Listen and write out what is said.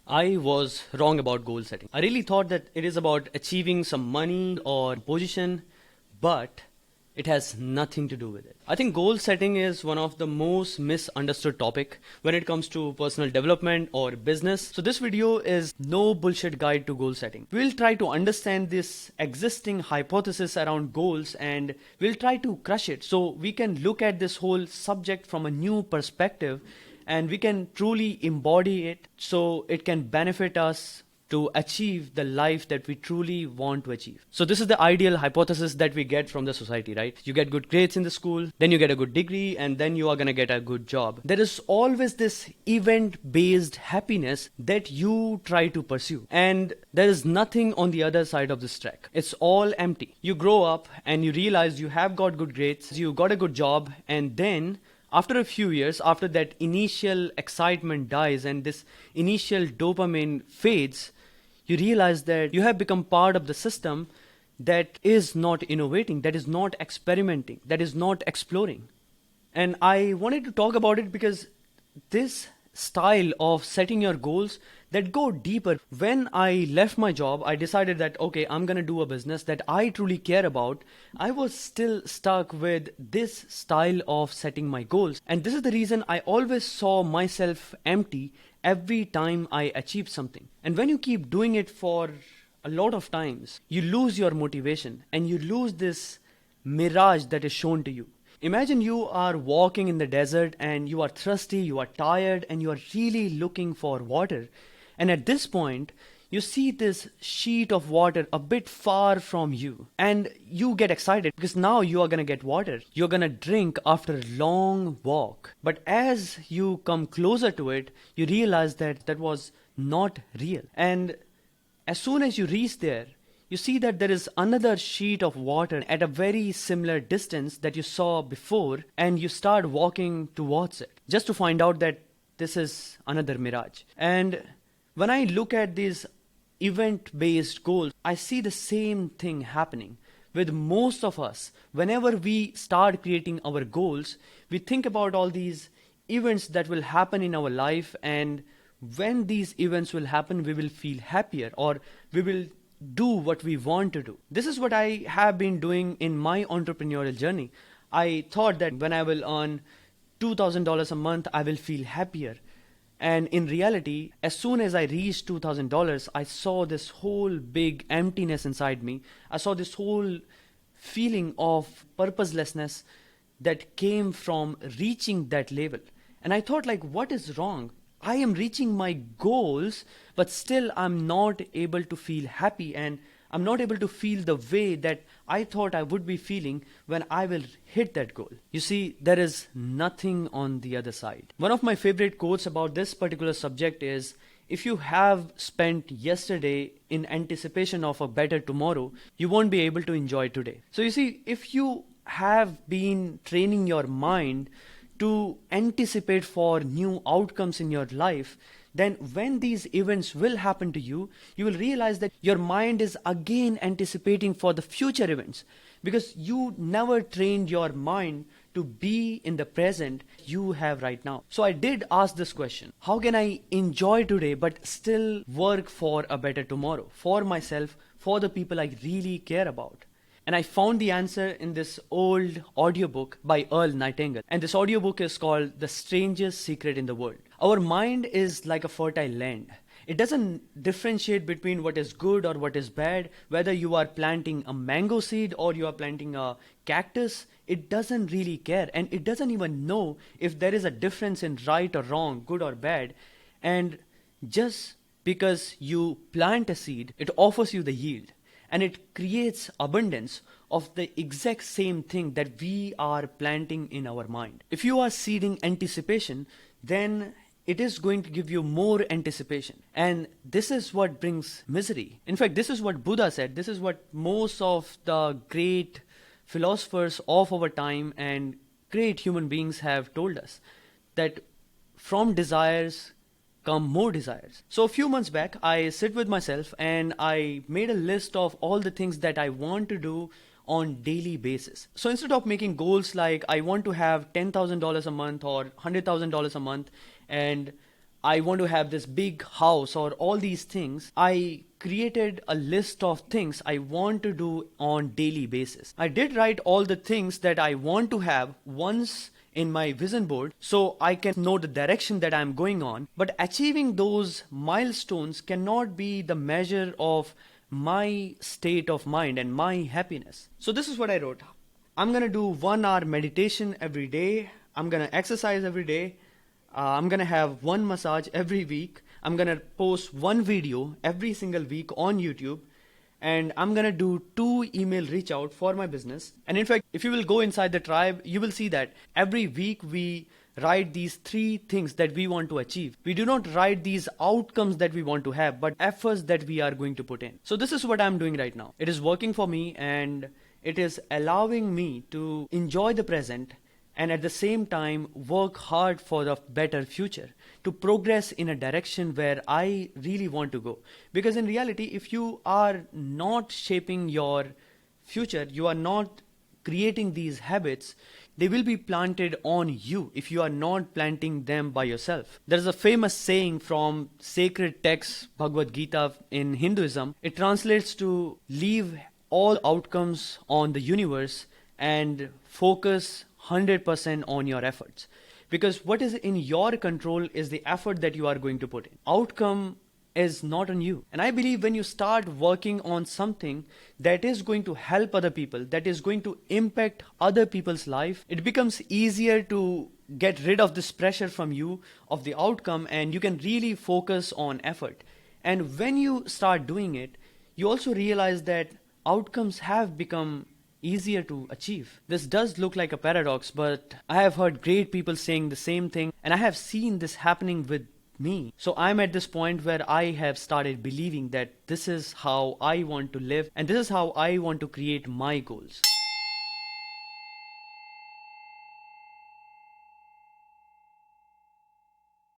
I was wrong about goal setting. I really thought that it is about achieving some money or position, but it has nothing to do with it. I think goal setting is one of the most misunderstood topic when it comes to personal development or business. So this video is no bullshit guide to goal setting. We'll try to understand this existing hypothesis around goals and we'll try to crush it so we can look at this whole subject from a new perspective and we can truly embody it so it can benefit us to achieve the life that we truly want to achieve. So this is the ideal hypothesis that we get from the society, right? You get good grades in the school, then you get a good degree, and then you are going to get a good job. There is always this event-based happiness that you try to pursue. And there is nothing on the other side of this track. It's all empty. You grow up and you realize you have got good grades, you got a good job, and then after a few years, after that initial excitement dies and this initial dopamine fades, you realize that you have become part of the system that is not innovating, that is not experimenting, that is not exploring. And I wanted to talk about it because this style of setting your goals that go deeper. When I left my job, I decided that, okay, I'm going to do a business that I truly care about. I was still stuck with this style of setting my goals. And this is the reason I always saw myself empty every time I achieved something. And when you keep doing it for a lot of times, you lose your motivation and you lose this mirage that is shown to you. Imagine you are walking in the desert and you are thirsty, you are tired, and you are really looking for water. And at this point, you see this sheet of water a bit far from you and you get excited because now you are going to get water. You're going to drink after a long walk. But as you come closer to it, you realize that that was not real. And as soon as you reach there, you see that there is another sheet of water at a very similar distance that you saw before, and you start walking towards it just to find out that this is another mirage. And when I look at these event-based goals, I see the same thing happening with most of us. Whenever we start creating our goals, we think about all these events that will happen in our life, and when these events will happen, we will feel happier or we will do what we want to do. This is what I have been doing in my entrepreneurial journey. I thought that when I will earn $2,000 a month, I will feel happier. And in reality, as soon as I reached $2,000, I saw this whole big emptiness inside me. I saw this whole feeling of purposelessness that came from reaching that level. And I thought, like, what is wrong? I am reaching my goals, but still I'm not able to feel happy and I'm not able to feel the way that I thought I would be feeling when I will hit that goal. You see, there is nothing on the other side. One of my favorite quotes about this particular subject is, if you have spent yesterday in anticipation of a better tomorrow, you won't be able to enjoy today. So you see, if you have been training your mind to anticipate for new outcomes in your life, then when these events will happen to you, you will realize that your mind is again anticipating for the future events because you never trained your mind to be in the present you have right now. So I did ask this question: how can I enjoy today but still work for a better tomorrow, for myself, for the people I really care about? And I found the answer in this old audiobook by Earl Nightingale. And this audiobook is called The Strangest Secret in the World. Our mind is like a fertile land. It doesn't differentiate between what is good or what is bad, whether you are planting a mango seed or you are planting a cactus. It doesn't really care, and it doesn't even know if there is a difference in right or wrong, good or bad. And just because you plant a seed, it offers you the yield. And it creates abundance of the exact same thing that we are planting in our mind. If you are seeding anticipation, then it is going to give you more anticipation. And this is what brings misery. In fact, this is what Buddha said. This is what most of the great philosophers of our time and great human beings have told us, that from desires come more desires. So a few months back, I sit with myself and I made a list of all the things that I want to do on daily basis. So instead of making goals like I want to have $10,000 a month or $100,000 a month, and I want to have this big house or all these things, I created a list of things I want to do on daily basis. I did write all the things that I want to have once in my vision board so I can know the direction that I'm going on. But achieving those milestones cannot be the measure of my state of mind and my happiness. So this is what I wrote. I'm gonna do 1 hour meditation every day. I'm gonna exercise every day. I'm gonna have 1 massage every week. I'm gonna post 1 video every single week on YouTube. And I'm gonna do 2 email reach out for my business. And in fact, if you will go inside the tribe, you will see that every week we write these 3 things that we want to achieve. We do not write these outcomes that we want to have, but efforts that we are going to put in. So this is what I'm doing right now. It is working for me and it is allowing me to enjoy the present and at the same time work hard for a better future, to progress in a direction where I really want to go. Because in reality, if you are not shaping your future, you are not creating these habits, they will be planted on you if you are not planting them by yourself. There is a famous saying from sacred text Bhagavad Gita in Hinduism. It translates to leave all outcomes on the universe and focus 100% on your efforts. Because what is in your control is the effort that you are going to put in. Outcome is not on you. And I believe when you start working on something that is going to help other people, that is going to impact other people's life, it becomes easier to get rid of this pressure from you of the outcome, and you can really focus on effort. And when you start doing it, you also realize that outcomes have become easier to achieve. This does look like a paradox, but I have heard great people saying the same thing, and I have seen this happening with me. So I'm at this point where I have started believing that this is how I want to live and this is how I want to create my goals.